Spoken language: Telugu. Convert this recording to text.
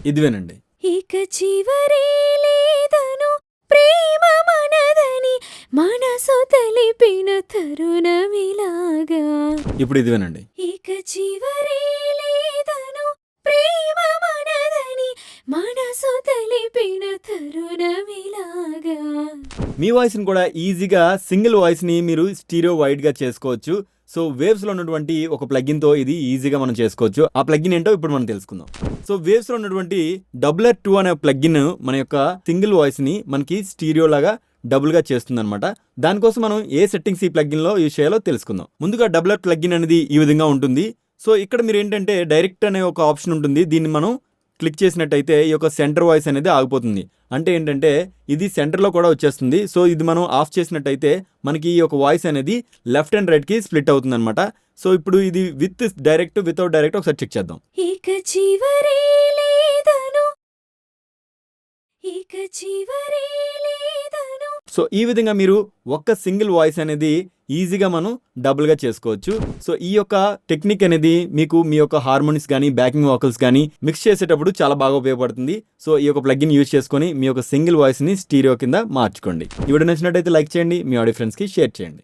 ఇది వినండి. ఇక చివరి లేదను ప్రేమ మనదని మనసు తెలిపిన తరుణమిలాగా. ఇప్పుడు ఇది వినండి. ఇక చివరి లేదను ప్రేమ మనదని మనసు తెలిపిన తరుణమిలాగా. మీ వాయిస్ని కూడా ఈజీగా సింగిల్ వాయిస్ని మీరు స్టీరియో వైడ్గా చేసుకోవచ్చు. సో వేవ్స్లో ఉన్నటువంటి ఒక ప్లగిన్తో ఇది ఈజీగా మనం చేసుకోవచ్చు. ఆ ప్లగిన్ ఏంటో ఇప్పుడు మనం తెలుసుకుందాం. సో వేవ్స్లో ఉన్నటువంటి డబ్లర్2 అనే ప్లగిన్ మన యొక్క సింగిల్ వాయిస్ని మనకి స్టీరియో లాగా డబుల్గా చేస్తుంది అనమాట. దానికోసం మనం ఏ సెట్టింగ్స్ ఈ ప్లగిన్లో యూజ్ చేయాలో తెలుసుకుందాం. ముందుగా డబ్లర్ ప్లగిన్ అనేది ఈ విధంగా ఉంటుంది. సో ఇక్కడ మీరు ఏంటంటే డైరెక్ట్ అనే ఒక ఆప్షన్ ఉంటుంది. దీన్ని మనం క్లిక్ చేసినట్టయితే ఈ యొక్క సెంటర్ వాయిస్ అనేది ఆగిపోతుంది. అంటే ఏంటంటే ఇది సెంటర్లో కూడా వచ్చేస్తుంది. సో ఇది మనం ఆఫ్ చేసినట్టయితే మనకి ఈ యొక్క వాయిస్ అనేది లెఫ్ట్ అండ్ రైట్కి స్ప్లిట్ అవుతుంది అనమాట. సో ఇప్పుడు ఇది విత్ డైరెక్ట్ వితౌట్ డైరెక్ట్ ఒకసారి చెక్ చేద్దాం. ఇక చివరి లేదను ఇక చివరి లేదను. సో ఈ విధంగా మీరు ఒక్క సింగిల్ వాయిస్ అనేది ఈజీగా మనం డబుల్గా చేసుకోవచ్చు. సో ఈ యొక్క టెక్నిక్ అనేది మీకు మీ యొక్క హార్మోనిక్స్ కానీ బ్యాకింగ్ వోకల్స్ కానీ మిక్స్ చేసేటప్పుడు చాలా బాగా ఉపయోగపడుతుంది. సో ఈ యొక్క ప్లగిన్ యూజ్ చేసుకొని మీ యొక్క సింగిల్ వాయిస్ని స్టీరియో కింద మార్చుకోండి. ఈ వీడియో నచ్చినట్టయితే లైక్ చేయండి, మీ ఆడియో ఫ్రెండ్స్కి షేర్ చేయండి.